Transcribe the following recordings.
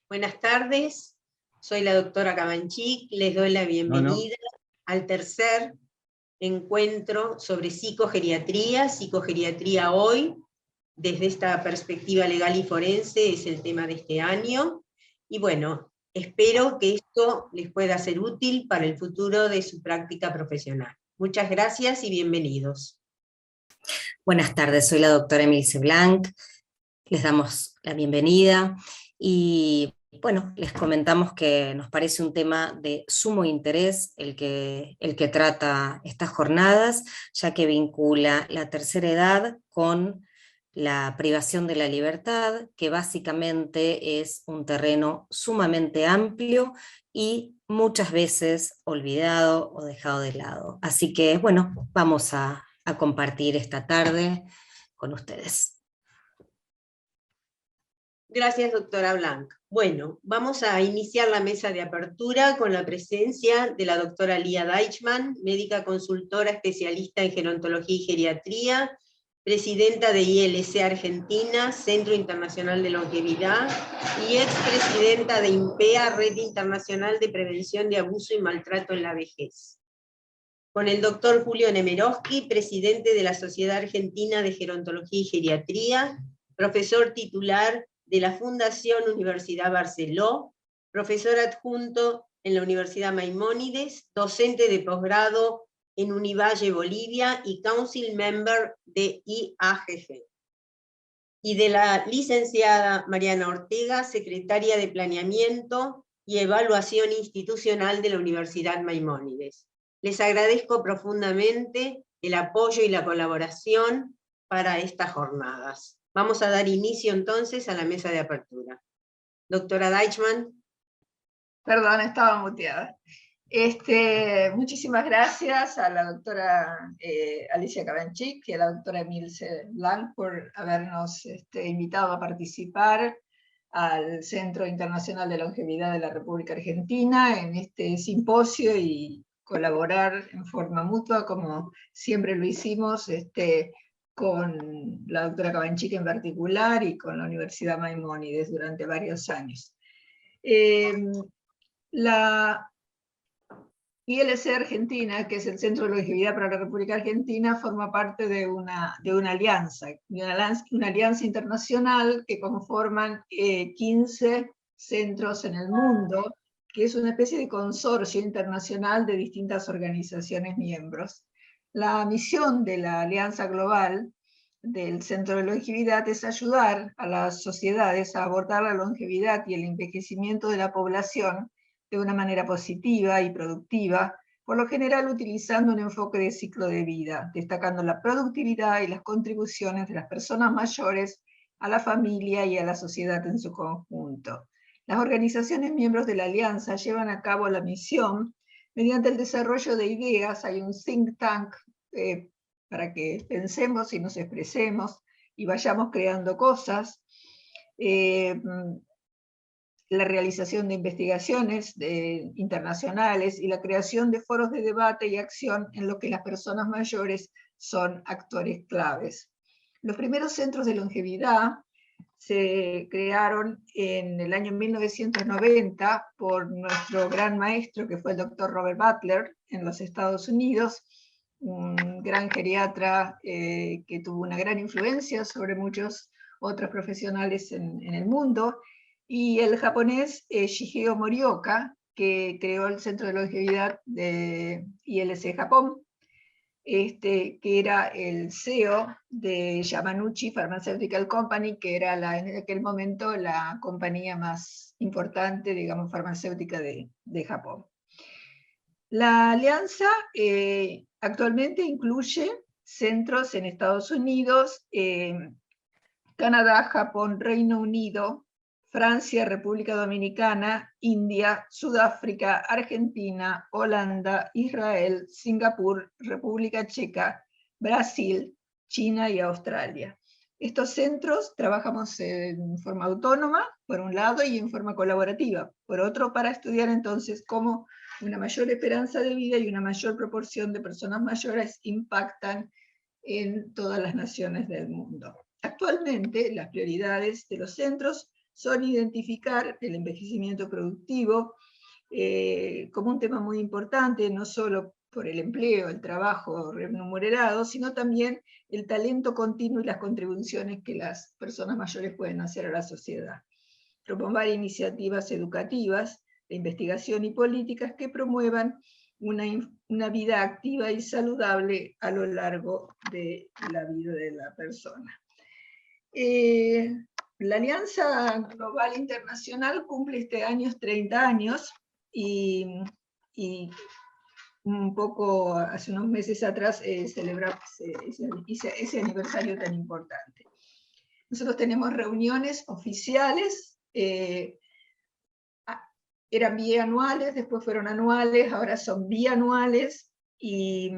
Buenas tardes, soy la doctora Cabanchik, les doy la bienvenida al tercer encuentro sobre psicogeriatría hoy, desde esta perspectiva legal y forense, es el tema de este año, y bueno, espero que esto les pueda ser útil para el futuro de su práctica profesional. Muchas gracias y bienvenidos. Buenas tardes, soy la doctora Emilce Blanc, les damos la bienvenida y bueno, les comentamos que nos parece un tema de sumo interés el que trata estas jornadas, ya que vincula la tercera edad con la privación de la libertad, que básicamente es un terreno sumamente amplio y muchas veces olvidado o dejado de lado. Así que bueno, vamos a compartir esta tarde con ustedes. Gracias, doctora Blanc. Bueno, vamos a iniciar la mesa de apertura con la presencia de la doctora Lía Deichmann, médica consultora especialista en gerontología y geriatría, presidenta de ILC Argentina, Centro Internacional de Longevidad, y expresidenta de INPEA, Red Internacional de Prevención de Abuso y Maltrato en la Vejez. Con el doctor Julio Nemerovsky, presidente de la Sociedad Argentina de Gerontología y Geriatría, profesor titular de la Fundación Universidad Barceló, profesor adjunto en la Universidad Maimónides, docente de posgrado en Univalle, Bolivia, y council member de IAGG. Y de la licenciada Mariana Ortega, secretaria de Planeamiento y Evaluación Institucional de la Universidad Maimónides. Les agradezco profundamente el apoyo y la colaboración para estas jornadas. Vamos a dar inicio entonces a la mesa de apertura. Doctora Deichmann. Perdón, estaba muteada. Muchísimas gracias a la doctora Alicia Cabanchik y a la doctora Emilce Blanc por habernos invitado a participar al Centro Internacional de Longevidad de la República Argentina en este simposio y colaborar en forma mutua, como siempre lo hicimos, con la doctora Cabanchik en particular y con la Universidad Maimónides durante varios años. La ILC Argentina, que es el Centro de Longevidad para la República Argentina, forma parte de una alianza internacional que conforman 15 centros en el mundo, que es una especie de consorcio internacional de distintas organizaciones miembros. La misión de la Alianza Global del Centro de Longevidad es ayudar a las sociedades a abordar la longevidad y el envejecimiento de la población de una manera positiva y productiva, por lo general utilizando un enfoque de ciclo de vida, destacando la productividad y las contribuciones de las personas mayores a la familia y a la sociedad en su conjunto. Las organizaciones miembros de la Alianza llevan a cabo la misión mediante el desarrollo de ideas. Hay un think tank para que pensemos y nos expresemos y vayamos creando cosas, la realización de investigaciones internacionales y la creación de foros de debate y acción en los que las personas mayores son actores claves. Los primeros centros de longevidad se crearon en el año 1990 por nuestro gran maestro, que fue el doctor Robert Butler, en los Estados Unidos, un gran geriatra que tuvo una gran influencia sobre muchos otros profesionales en el mundo, y el japonés Shigeo Morioka, que creó el Centro de Longevidad de ILC Japón, que era el CEO de Yamanouchi Pharmaceutical Company, que era en aquel momento la compañía más importante, digamos, farmacéutica de Japón. La alianza actualmente incluye centros en Estados Unidos, Canadá, Japón, Reino Unido, Francia, República Dominicana, India, Sudáfrica, Argentina, Holanda, Israel, Singapur, República Checa, Brasil, China y Australia. Estos centros trabajamos en forma autónoma, por un lado, y en forma colaborativa, por otro, para estudiar entonces cómo una mayor esperanza de vida y una mayor proporción de personas mayores impactan en todas las naciones del mundo. Actualmente, las prioridades de los centros son identificar el envejecimiento productivo como un tema muy importante, no solo por el empleo, el trabajo remunerado, sino también el talento continuo y las contribuciones que las personas mayores pueden hacer a la sociedad. Promover iniciativas educativas, de investigación y políticas que promuevan una vida activa y saludable a lo largo de la vida de la persona. La Alianza Global Internacional cumple este año 30 años y un poco hace unos meses atrás celebramos ese aniversario tan importante. Nosotros tenemos reuniones oficiales, eran bianuales, después fueron anuales, ahora son bianuales, y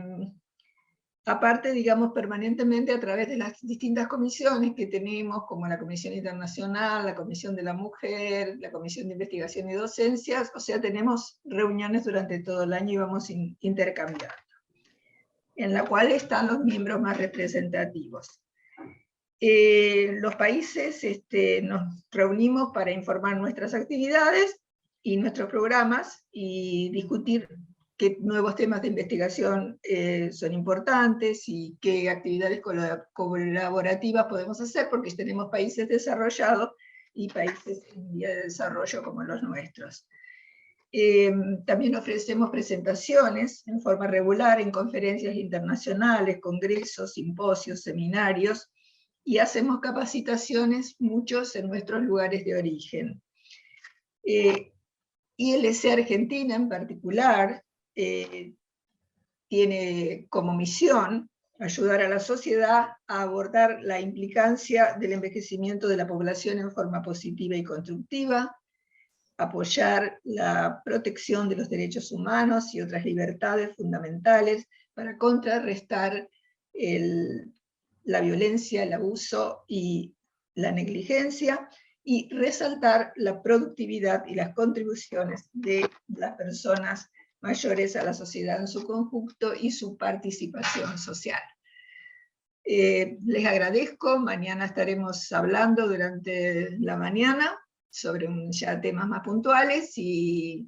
aparte, digamos, permanentemente a través de las distintas comisiones que tenemos, como la Comisión Internacional, la Comisión de la Mujer, la Comisión de Investigación y Docencias, o sea, tenemos reuniones durante todo el año y vamos intercambiando, en la cual están los miembros más representativos. Los países nos reunimos para informar nuestras actividades y nuestros programas y discutir qué nuevos temas de investigación son importantes y qué actividades colaborativas podemos hacer, porque tenemos países desarrollados y países en vía de desarrollo como los nuestros. También ofrecemos presentaciones en forma regular en conferencias internacionales, congresos, simposios, seminarios, y hacemos capacitaciones, muchos en nuestros lugares de origen. ILC Argentina en particular tiene como misión ayudar a la sociedad a abordar la implicancia del envejecimiento de la población en forma positiva y constructiva, apoyar la protección de los derechos humanos y otras libertades fundamentales para contrarrestar la violencia, el abuso y la negligencia, y resaltar la productividad y las contribuciones de las personas mayores a la sociedad en su conjunto y su participación social. Les agradezco, mañana estaremos hablando durante la mañana sobre ya temas más puntuales, y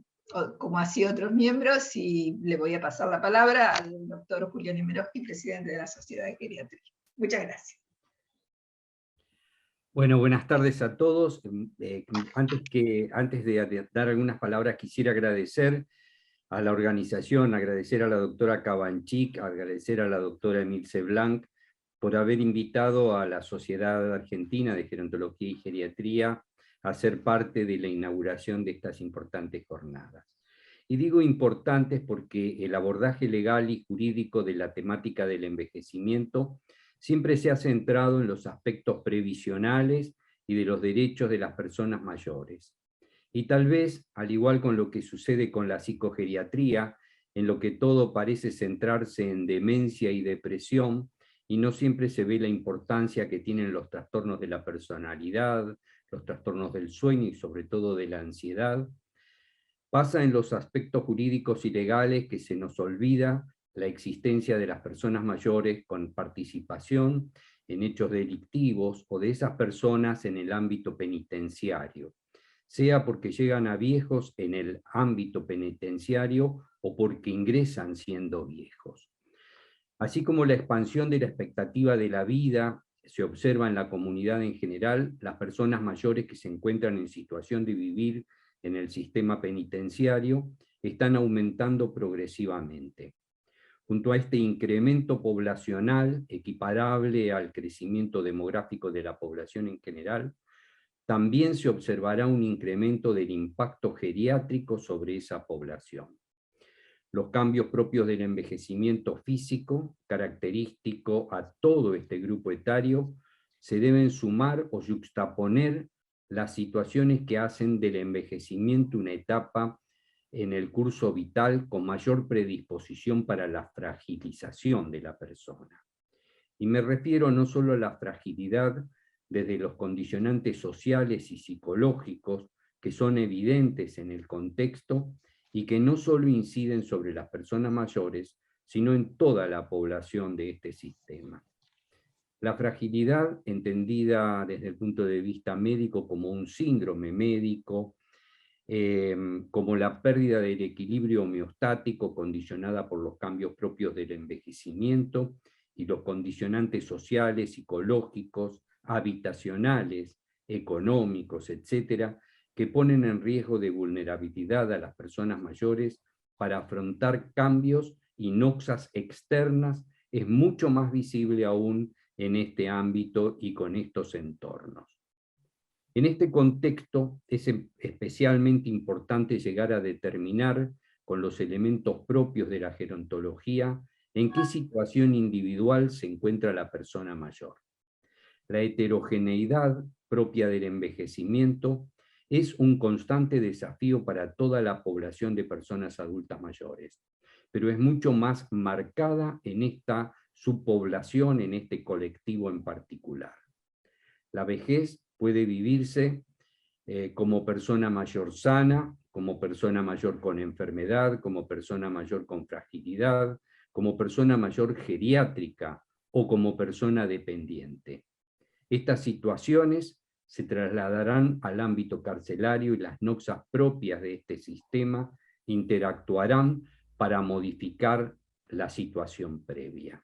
como así otros miembros, y le voy a pasar la palabra al doctor Julián Imerowski, presidente de la Sociedad de Geriatría. Muchas gracias. Bueno, buenas tardes a todos. Antes de dar algunas palabras, quisiera agradecer a la organización, agradecer a la doctora Cabanchik, agradecer a la doctora Emilce Blanc por haber invitado a la Sociedad Argentina de Gerontología y Geriatría a ser parte de la inauguración de estas importantes jornadas. Y digo importantes porque el abordaje legal y jurídico de la temática del envejecimiento siempre se ha centrado en los aspectos previsionales y de los derechos de las personas mayores. Y tal vez, al igual con lo que sucede con la psicogeriatría, en lo que todo parece centrarse en demencia y depresión, y no siempre se ve la importancia que tienen los trastornos de la personalidad, los trastornos del sueño y sobre todo de la ansiedad, pasa en los aspectos jurídicos y legales que se nos olvida la existencia de las personas mayores con participación en hechos delictivos o de esas personas en el ámbito penitenciario, sea porque llegan a viejos en el ámbito penitenciario o porque ingresan siendo viejos. Así como la expansión de la expectativa de la vida se observa en la comunidad en general, las personas mayores que se encuentran en situación de vivir en el sistema penitenciario están aumentando progresivamente. Junto a este incremento poblacional equiparable al crecimiento demográfico de la población en general, también se observará un incremento del impacto geriátrico sobre esa población. Los cambios propios del envejecimiento físico, característico a todo este grupo etario, se deben sumar o yuxtaponer las situaciones que hacen del envejecimiento una etapa en el curso vital con mayor predisposición para la fragilización de la persona. Y me refiero no solo a la fragilidad desde los condicionantes sociales y psicológicos que son evidentes en el contexto y que no solo inciden sobre las personas mayores, sino en toda la población de este sistema. La fragilidad, entendida desde el punto de vista médico como un síndrome médico, como la pérdida del equilibrio homeostático condicionada por los cambios propios del envejecimiento y los condicionantes sociales, psicológicos, habitacionales, económicos, etcétera, que ponen en riesgo de vulnerabilidad a las personas mayores para afrontar cambios y noxas externas, es mucho más visible aún en este ámbito y con estos entornos. En este contexto es especialmente importante llegar a determinar con los elementos propios de la gerontología en qué situación individual se encuentra la persona mayor. La heterogeneidad propia del envejecimiento es un constante desafío para toda la población de personas adultas mayores, pero es mucho más marcada en esta subpoblación, en este colectivo en particular. La vejez puede vivirse como persona mayor sana, como persona mayor con enfermedad, como persona mayor con fragilidad, como persona mayor geriátrica o como persona dependiente. Estas situaciones se trasladarán al ámbito carcelario y las noxas propias de este sistema interactuarán para modificar la situación previa.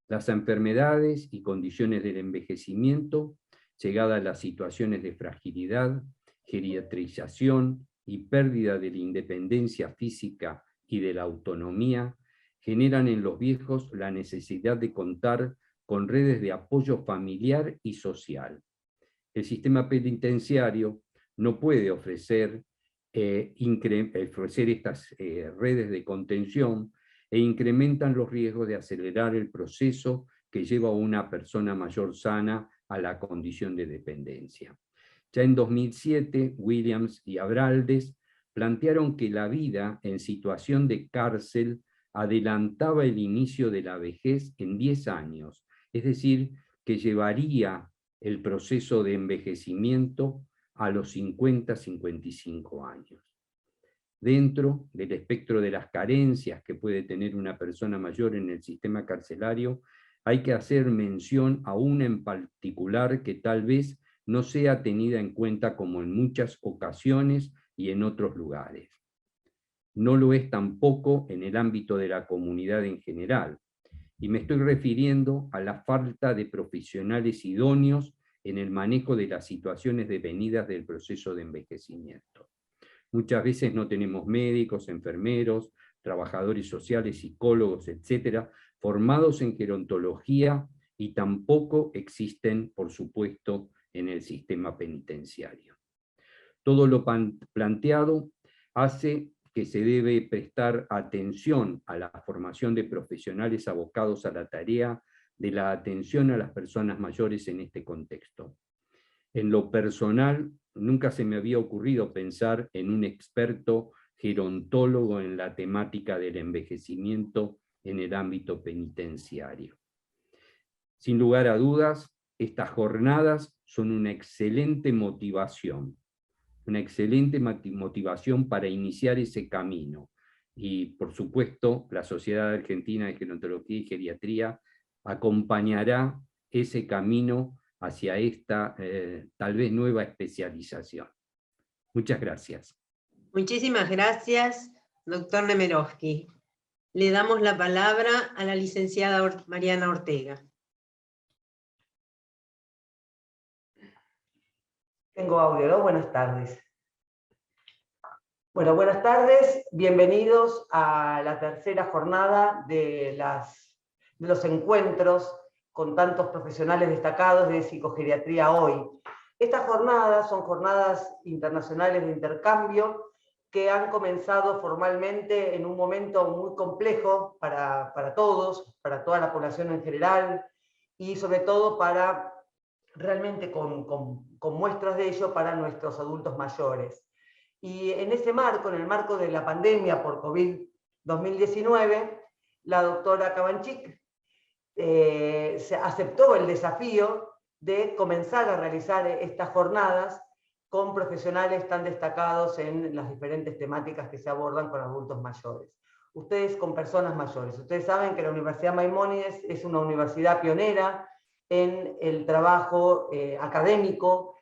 Las enfermedades y condiciones del envejecimiento, llegada a las situaciones de fragilidad, geriatrización y pérdida de la independencia física y de la autonomía, generan en los viejos la necesidad de contar con redes de apoyo familiar y social. El sistema penitenciario no puede ofrecer estas redes de contención e incrementan los riesgos de acelerar el proceso que lleva a una persona mayor sana a la condición de dependencia. Ya en 2007, Williams y Abraldes plantearon que la vida en situación de cárcel adelantaba el inicio de la vejez en 10 años, es decir, que llevaría el proceso de envejecimiento a los 50-55 años. Dentro del espectro de las carencias que puede tener una persona mayor en el sistema carcelario, hay que hacer mención a una en particular que tal vez no sea tenida en cuenta como en muchas ocasiones y en otros lugares. No lo es tampoco en el ámbito de la comunidad en general, y me estoy refiriendo a la falta de profesionales idóneos en el manejo de las situaciones devenidas del proceso de envejecimiento. Muchas veces no tenemos médicos, enfermeros, trabajadores sociales, psicólogos, etcétera, formados en gerontología y tampoco existen, por supuesto, en el sistema penitenciario. Todo lo planteado hace que se debe prestar atención a la formación de profesionales abocados a la tarea de la atención a las personas mayores en este contexto. En lo personal, nunca se me había ocurrido pensar en un experto gerontólogo en la temática del envejecimiento en el ámbito penitenciario. Sin lugar a dudas, estas jornadas son una excelente motivación para iniciar ese camino. Y, por supuesto, la Sociedad Argentina de Gerontología y Geriatría acompañará ese camino hacia esta tal vez nueva especialización. Muchas gracias. Muchísimas gracias, doctor Nemirovsky. Le damos la palabra a la licenciada Mariana Ortega. Tengo audio, ¿no? Buenas tardes. Bueno, buenas tardes. Bienvenidos a la tercera jornada de los encuentros con tantos profesionales destacados de psicogeriatría hoy. Estas jornadas son jornadas internacionales de intercambio que han comenzado formalmente en un momento muy complejo para todos, para toda la población en general, y sobre todo para realmente con muestras de ello para nuestros adultos mayores. Y en ese marco, en el marco de la pandemia por COVID-2019, la doctora Cabanchik se aceptó el desafío de comenzar a realizar estas jornadas con profesionales tan destacados en las diferentes temáticas que se abordan con adultos mayores. Ustedes con personas mayores. Ustedes saben que la Universidad Maimónides es una universidad pionera en el trabajo académico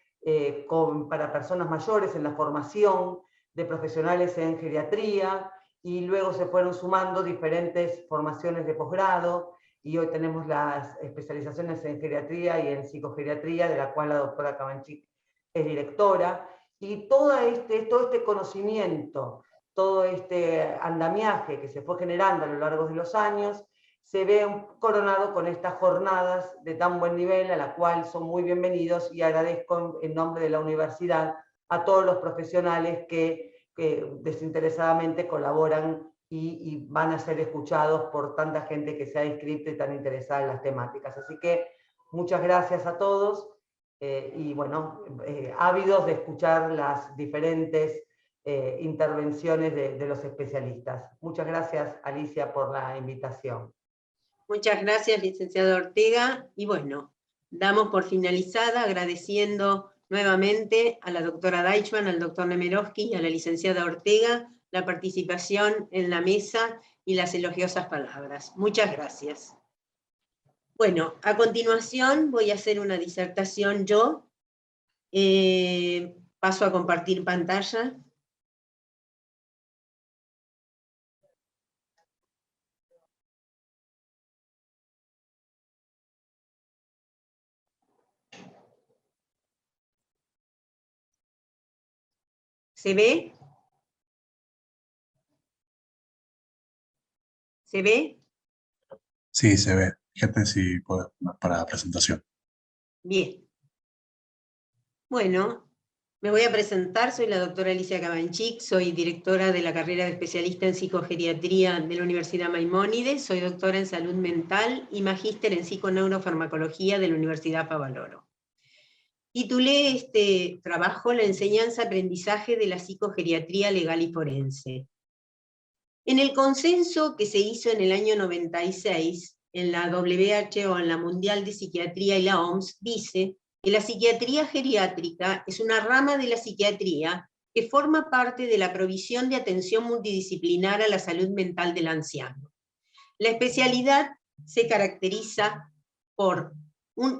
para personas mayores, en la formación de profesionales en geriatría, y luego se fueron sumando diferentes formaciones de posgrado, y hoy tenemos las especializaciones en geriatría y en psicogeriatría, de la cual la doctora Cabanchik es directora, y todo este conocimiento, todo este andamiaje que se fue generando a lo largo de los años, se ve coronado con estas jornadas de tan buen nivel, a la cual son muy bienvenidos, y agradezco en nombre de la universidad a todos los profesionales que desinteresadamente colaboran y van a ser escuchados por tanta gente que se ha inscrito y tan interesada en las temáticas. Así que muchas gracias a todos, y bueno, ávidos de escuchar las diferentes intervenciones de los especialistas. Muchas gracias, Alicia, por la invitación. Muchas gracias, licenciado Ortega. Y bueno, damos por finalizada agradeciendo nuevamente a la doctora Deichmann, al doctor Nemirovsky y a la licenciada Ortega la participación en la mesa y las elogiosas palabras. Muchas gracias. Bueno, a continuación voy a hacer una disertación yo. Paso a compartir pantalla. ¿Se ve? ¿Se ve? Sí, se ve. Fíjate si puedo para la presentación. Bien. Bueno, me voy a presentar. Soy la doctora Alicia Cabanchik, soy directora de la carrera de especialista en psicogeriatría de la Universidad Maimónides, soy doctora en salud mental y magíster en psiconeurofarmacología de la Universidad Favaloro. Titulé este trabajo La enseñanza-aprendizaje de la psicogeriatría legal y forense. En el consenso que se hizo en el año 96, en la WHO, en la Mundial de Psiquiatría y la OMS, dice que la psiquiatría geriátrica es una rama de la psiquiatría que forma parte de la provisión de atención multidisciplinar a la salud mental del anciano. La especialidad se caracteriza por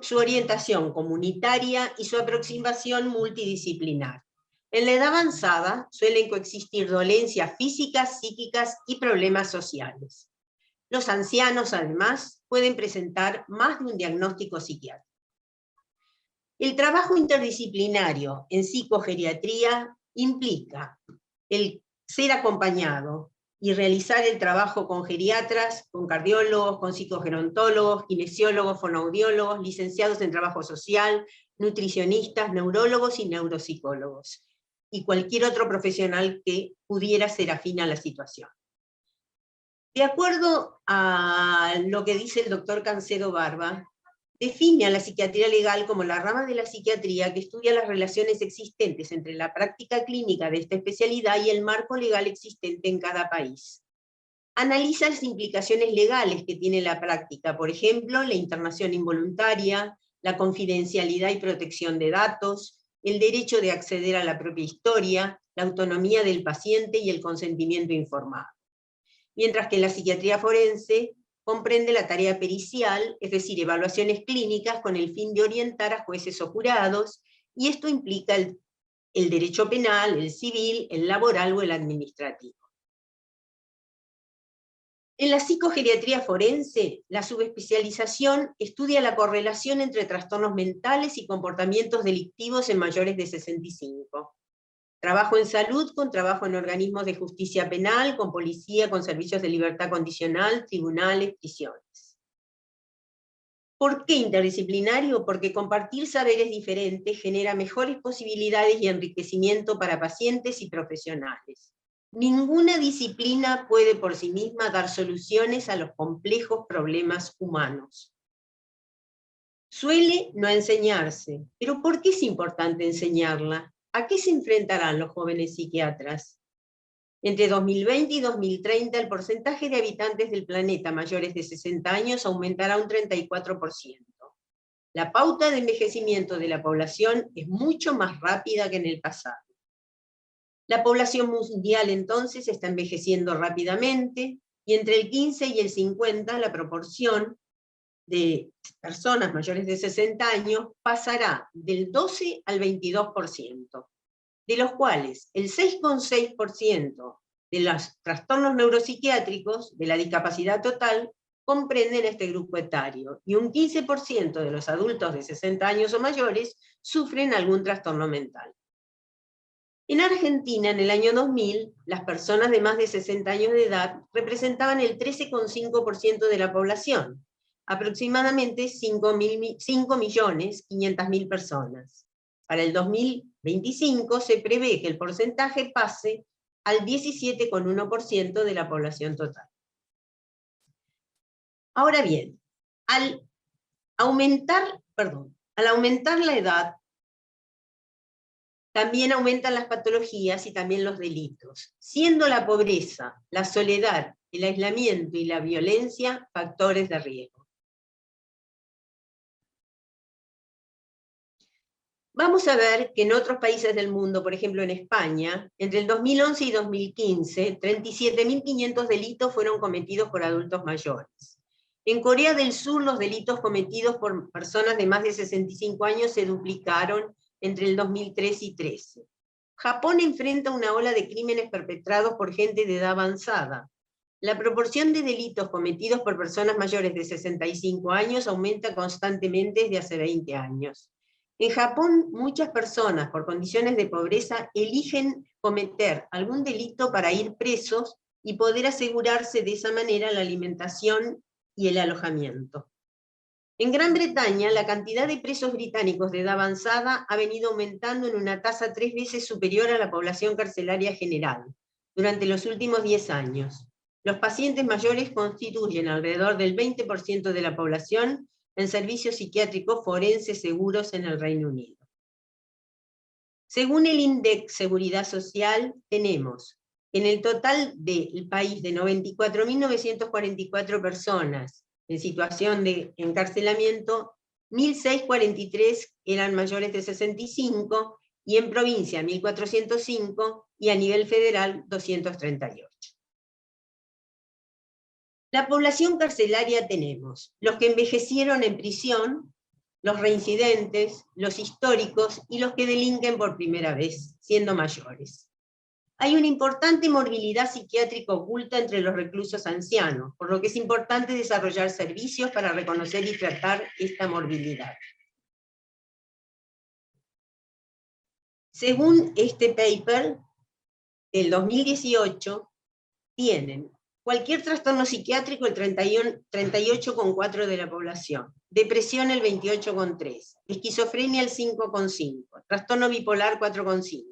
su orientación comunitaria y su aproximación multidisciplinar. En la edad avanzada suelen coexistir dolencias físicas, psíquicas y problemas sociales. Los ancianos, además, pueden presentar más de un diagnóstico psiquiátrico. El trabajo interdisciplinario en psicogeriatría implica el ser acompañado y realizar el trabajo con geriatras, con cardiólogos, con psicogerontólogos, kinesiólogos, fonoaudiólogos, licenciados en trabajo social, nutricionistas, neurólogos y neuropsicólogos, y cualquier otro profesional que pudiera ser afín a la situación. De acuerdo a lo que dice el doctor Cancedo Barba, define a la psiquiatría legal como la rama de la psiquiatría que estudia las relaciones existentes entre la práctica clínica de esta especialidad y el marco legal existente en cada país. Analiza las implicaciones legales que tiene la práctica, por ejemplo, la internación involuntaria, la confidencialidad y protección de datos, el derecho de acceder a la propia historia, la autonomía del paciente y el consentimiento informado. Mientras que la psiquiatría forense comprende la tarea pericial, es decir, evaluaciones clínicas con el fin de orientar a jueces o jurados, y esto implica el derecho penal, el civil, el laboral o el administrativo. En la psicogeriatría forense, la subespecialización estudia la correlación entre trastornos mentales y comportamientos delictivos en mayores de 65. Trabajo en salud con trabajo en organismos de justicia penal, con policía, con servicios de libertad condicional, tribunales, prisiones. ¿Por qué interdisciplinario? Porque compartir saberes diferentes genera mejores posibilidades y enriquecimiento para pacientes y profesionales. Ninguna disciplina puede por sí misma dar soluciones a los complejos problemas humanos. Suele no enseñarse, pero ¿por qué es importante enseñarla? ¿A qué se enfrentarán los jóvenes psiquiatras? Entre 2020 y 2030, el porcentaje de habitantes del planeta mayores de 60 años aumentará un 34%. La pauta de envejecimiento de la población es mucho más rápida que en el pasado. La población mundial entonces está envejeciendo rápidamente, y entre el 15 y el 50 la proporción de personas mayores de 60 años pasará del 12 al 22%, de los cuales el 6,6% de los trastornos neuropsiquiátricos de la discapacidad total comprenden este grupo etario, y un 15% de los adultos de 60 años o mayores sufren algún trastorno mental. En Argentina, en el año 2000, las personas de más de 60 años de edad representaban el 13,5% de la población, aproximadamente 5.500.000 personas. Para el 2025 se prevé que el porcentaje pase al 17,1% de la población total. Ahora bien, al aumentar la edad, también aumentan las patologías y también los delitos, siendo la pobreza, la soledad, el aislamiento y la violencia factores de riesgo. Vamos a ver que en otros países del mundo, por ejemplo en España, entre el 2011 y 2015, 37.500 delitos fueron cometidos por adultos mayores. En Corea del Sur, los delitos cometidos por personas de más de 65 años se duplicaron entre el 2003 y 2013. Japón enfrenta una ola de crímenes perpetrados por gente de edad avanzada. La proporción de delitos cometidos por personas mayores de 65 años aumenta constantemente desde hace 20 años. En Japón, muchas personas por condiciones de pobreza eligen cometer algún delito para ir presos y poder asegurarse de esa manera la alimentación y el alojamiento. En Gran Bretaña, la cantidad de presos británicos de edad avanzada ha venido aumentando en una tasa 3 veces superior a la población carcelaria general durante los últimos 10 años. Los pacientes mayores constituyen alrededor del 20% de la población en servicios psiquiátricos forenses seguros en el Reino Unido. Según el INDEC Seguridad Social, tenemos en el total del país de 94.944 personas en situación de encarcelamiento, 1.643 eran mayores de 65, y en provincia 1.405, y a nivel federal 238. La población carcelaria tenemos los que envejecieron en prisión, los reincidentes, los históricos y los que delinquen por primera vez, siendo mayores. Hay una importante morbilidad psiquiátrica oculta entre los reclusos ancianos, por lo que es importante desarrollar servicios para reconocer y tratar esta morbilidad. Según este paper del 2018, tienen cualquier trastorno psiquiátrico el 38,4% de la población, depresión el 28,3%, esquizofrenia el 5,5%, trastorno bipolar 4,5%,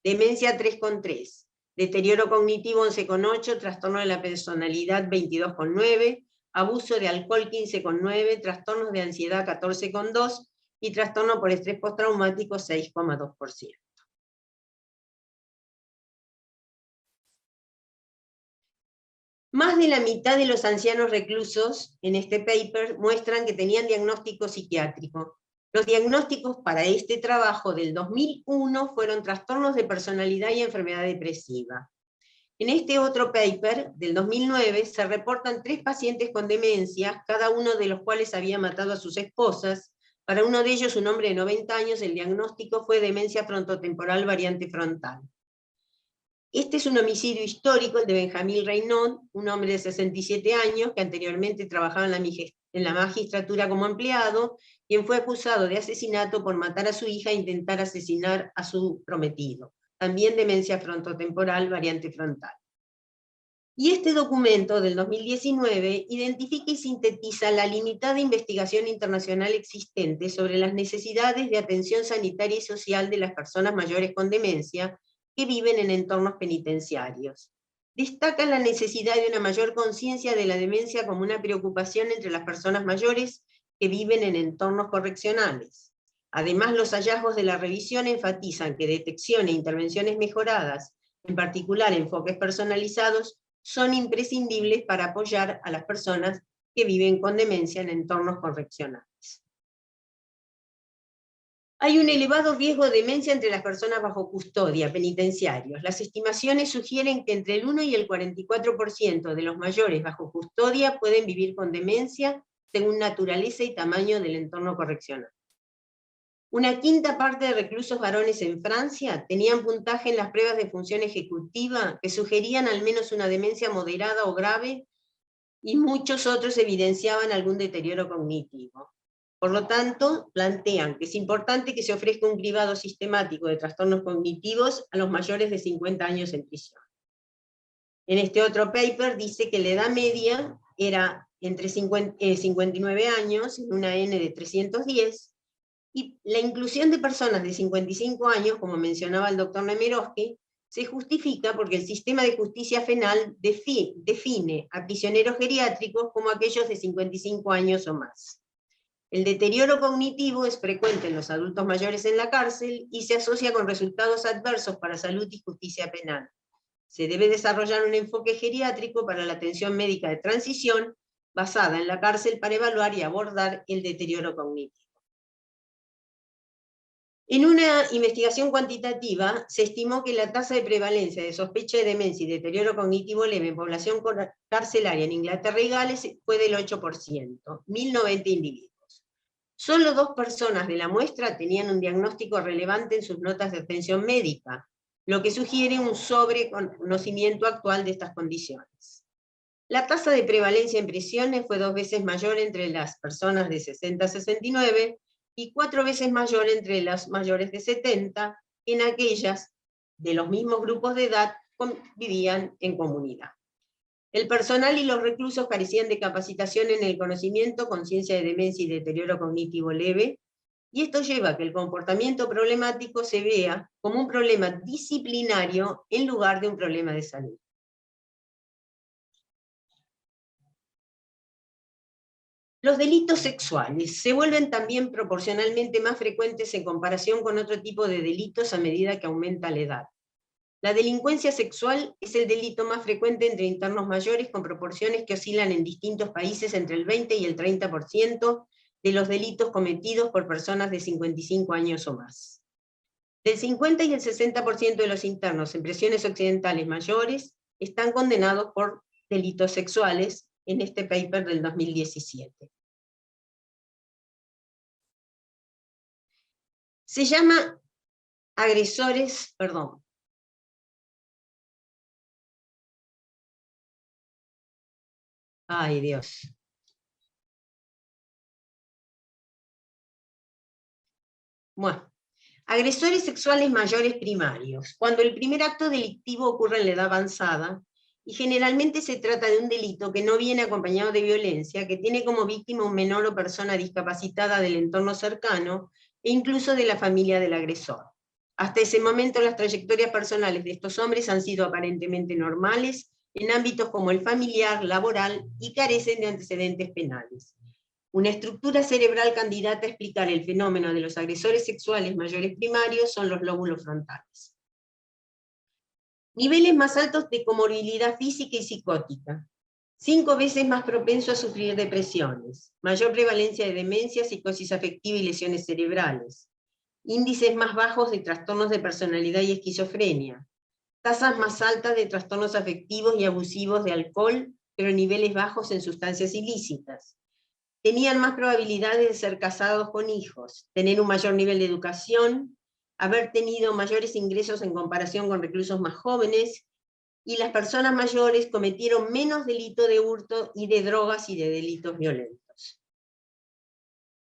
demencia 3,3%, deterioro cognitivo 11,8%, trastorno de la personalidad 22,9%, abuso de alcohol 15,9%, trastornos de ansiedad 14,2% y trastorno por estrés postraumático 6,2%. Más de la mitad de los ancianos reclusos en este paper muestran que tenían diagnóstico psiquiátrico. Los diagnósticos para este trabajo del 2001 fueron trastornos de personalidad y enfermedad depresiva. En este otro paper del 2009 se reportan 3 pacientes con demencia, cada uno de los cuales había matado a sus esposas. Para uno de ellos, un hombre de 90 años, el diagnóstico fue demencia frontotemporal variante frontal. Este es un homicidio histórico, el de Benjamín Reynaud, un hombre de 67 años que anteriormente trabajaba en la magistratura como empleado, quien fue acusado de asesinato por matar a su hija e intentar asesinar a su prometido. También demencia frontotemporal variante frontal. Y este documento del 2019 identifica y sintetiza la limitada investigación internacional existente sobre las necesidades de atención sanitaria y social de las personas mayores con demencia que viven en entornos penitenciarios. Destaca la necesidad de una mayor conciencia de la demencia como una preocupación entre las personas mayores que viven en entornos correccionales. Además, los hallazgos de la revisión enfatizan que detección e intervenciones mejoradas, en particular enfoques personalizados, son imprescindibles para apoyar a las personas que viven con demencia en entornos correccionales. Hay un elevado riesgo de demencia entre las personas bajo custodia, penitenciarios. Las estimaciones sugieren que entre el 1 y el 44% de los mayores bajo custodia pueden vivir con demencia, según naturaleza y tamaño del entorno correccional. Una quinta parte de reclusos varones en Francia tenían puntaje en las pruebas de función ejecutiva que sugerían al menos una demencia moderada o grave, y muchos otros evidenciaban algún deterioro cognitivo. Por lo tanto, plantean que es importante que se ofrezca un cribado sistemático de trastornos cognitivos a los mayores de 50 años en prisión. En este otro paper dice que la edad media era entre 59 años, en una N de 310, y la inclusión de personas de 55 años, como mencionaba el doctor Nemirovsky, se justifica porque el sistema de justicia penal define a prisioneros geriátricos como aquellos de 55 años o más. El deterioro cognitivo es frecuente en los adultos mayores en la cárcel y se asocia con resultados adversos para salud y justicia penal. Se debe desarrollar un enfoque geriátrico para la atención médica de transición basada en la cárcel para evaluar y abordar el deterioro cognitivo. En una investigación cuantitativa, se estimó que la tasa de prevalencia de sospecha de demencia y deterioro cognitivo leve en población carcelaria en Inglaterra y Gales fue del 8%, 1090 individuos. Solo 2 personas de la muestra tenían un diagnóstico relevante en sus notas de atención médica, lo que sugiere un sobreconocimiento actual de estas condiciones. La tasa de prevalencia en prisiones fue 2 veces mayor entre las personas de 60 a 69, y 4 veces mayor entre los mayores de 70, en aquellas de los mismos grupos de edad vivían en comunidad. El personal y los reclusos carecían de capacitación en el conocimiento, conciencia de demencia y deterioro cognitivo leve, y esto lleva a que el comportamiento problemático se vea como un problema disciplinario en lugar de un problema de salud. Los delitos sexuales se vuelven también proporcionalmente más frecuentes en comparación con otro tipo de delitos a medida que aumenta la edad. La delincuencia sexual es el delito más frecuente entre internos mayores, con proporciones que oscilan en distintos países entre el 20 y el 30% de los delitos cometidos por personas de 55 años o más. Del 50 y el 60% de los internos en prisiones occidentales mayores están condenados por delitos sexuales, en este paper del 2017. Se llama agresores, perdón. Ay, Dios. Bueno, agresores sexuales mayores primarios. Cuando el primer acto delictivo ocurre en la edad avanzada, y generalmente se trata de un delito que no viene acompañado de violencia, que tiene como víctima un menor o persona discapacitada del entorno cercano, e incluso de la familia del agresor. Hasta ese momento las trayectorias personales de estos hombres han sido aparentemente normales en ámbitos como el familiar, laboral, y carecen de antecedentes penales. Una estructura cerebral candidata a explicar el fenómeno de los agresores sexuales mayores primarios son los lóbulos frontales. Niveles más altos de comorbilidad física y psicótica. 5 veces más propenso a sufrir depresiones. Mayor prevalencia de demencia, psicosis afectiva y lesiones cerebrales. Índices más bajos de trastornos de personalidad y esquizofrenia. Tasas más altas de trastornos afectivos y abusivos de alcohol, pero niveles bajos en sustancias ilícitas. Tenían más probabilidades de ser casados con hijos, tener un mayor nivel de educación, haber tenido mayores ingresos en comparación con reclusos más jóvenes, y las personas mayores cometieron menos delito de hurto y de drogas y de delitos violentos.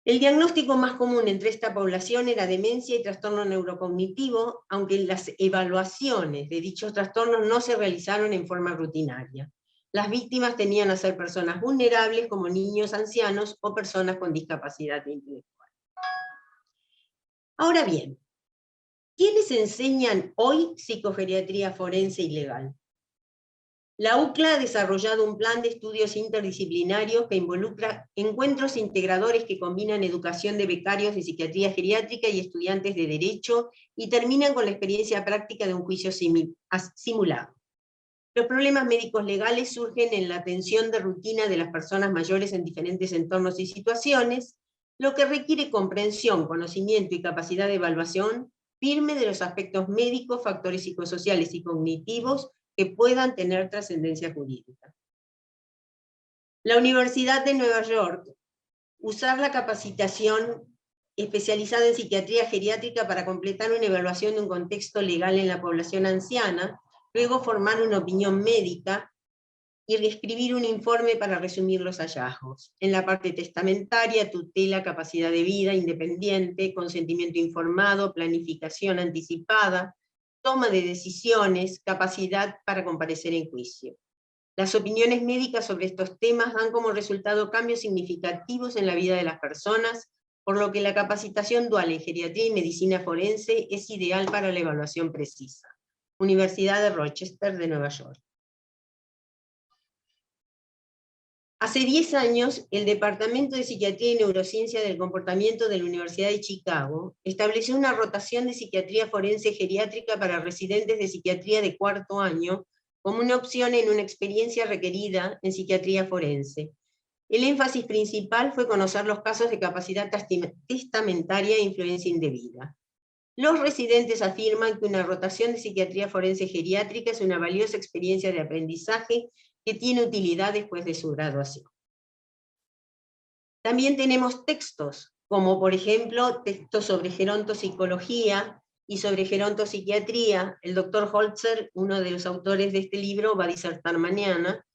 El diagnóstico más común entre esta población era demencia y trastorno neurocognitivo, aunque las evaluaciones de dichos trastornos no se realizaron en forma rutinaria. Las víctimas tenían a ser personas vulnerables como niños, ancianos o personas con discapacidad intelectual. Ahora bien, ¿quiénes enseñan hoy psicogeriatría forense y legal? La UCLA ha desarrollado un plan de estudios interdisciplinarios que involucra encuentros integradores que combinan educación de becarios de psiquiatría geriátrica y estudiantes de derecho y terminan con la experiencia práctica de un juicio simulado. Los problemas médicos legales surgen en la atención de rutina de las personas mayores en diferentes entornos y situaciones, lo que requiere comprensión, conocimiento y capacidad de evaluación firme de los aspectos médicos, factores psicosociales y cognitivos que puedan tener trascendencia jurídica. La Universidad de Nueva York usar la capacitación especializada en psiquiatría geriátrica para completar una evaluación de un contexto legal en la población anciana, luego formar una opinión médica y reescribir un informe para resumir los hallazgos. En la parte testamentaria, tutela, capacidad de vida independiente, consentimiento informado, planificación anticipada, toma de decisiones, capacidad para comparecer en juicio. Las opiniones médicas sobre estos temas dan como resultado cambios significativos en la vida de las personas, por lo que la capacitación dual en geriatría y medicina forense es ideal para la evaluación precisa. Universidad de Rochester de Nueva York. Hace 10 años, el Departamento de Psiquiatría y Neurociencia del Comportamiento de la Universidad de Chicago estableció una rotación de psiquiatría forense geriátrica para residentes de psiquiatría de cuarto año como una opción en una experiencia requerida en psiquiatría forense. El énfasis principal fue conocer los casos de capacidad testamentaria e influencia indebida. Los residentes afirman que una rotación de psiquiatría forense geriátrica es una valiosa experiencia de aprendizaje que tiene utilidad después de su graduación. También tenemos textos, como por ejemplo textos sobre gerontopsicología y sobre gerontopsiquiatría. El doctor Holzer, uno de los autores de este libro, va a disertar mañana,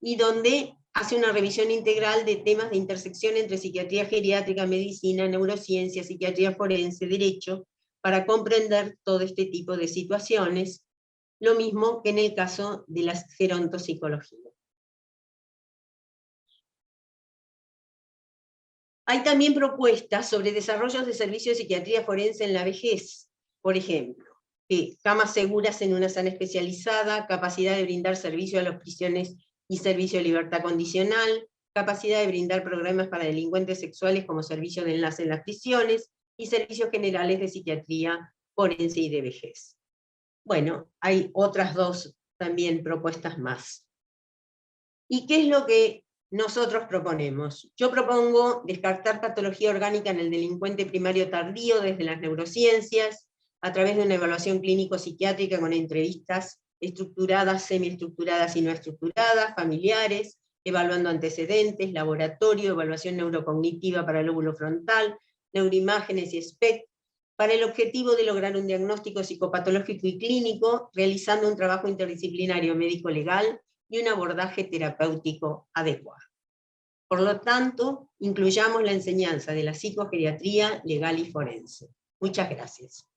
y donde hace una revisión integral de temas de intersección entre psiquiatría geriátrica, medicina, neurociencia, psiquiatría forense, derecho, para comprender todo este tipo de situaciones, lo mismo que en el caso de la gerontopsicología. Hay también propuestas sobre desarrollos de servicios de psiquiatría forense en la vejez, por ejemplo, camas seguras en una sala especializada, capacidad de brindar servicio a las prisiones y servicio de libertad condicional, capacidad de brindar programas para delincuentes sexuales como servicio de enlace en las prisiones, y servicios generales de psiquiatría forense y de vejez. Bueno, hay otras dos también propuestas más. ¿Y qué es lo que nosotros proponemos? Yo propongo descartar patología orgánica en el delincuente primario tardío desde las neurociencias, a través de una evaluación clínico-psiquiátrica con entrevistas estructuradas, semiestructuradas y no estructuradas, familiares, evaluando antecedentes, laboratorio, evaluación neurocognitiva para el lóbulo frontal, neuroimágenes y SPECT, para el objetivo de lograr un diagnóstico psicopatológico y clínico, realizando un trabajo interdisciplinario médico-legal y un abordaje terapéutico adecuado. Por lo tanto, incluyamos la enseñanza de la psicogeriatría legal y forense. Muchas gracias.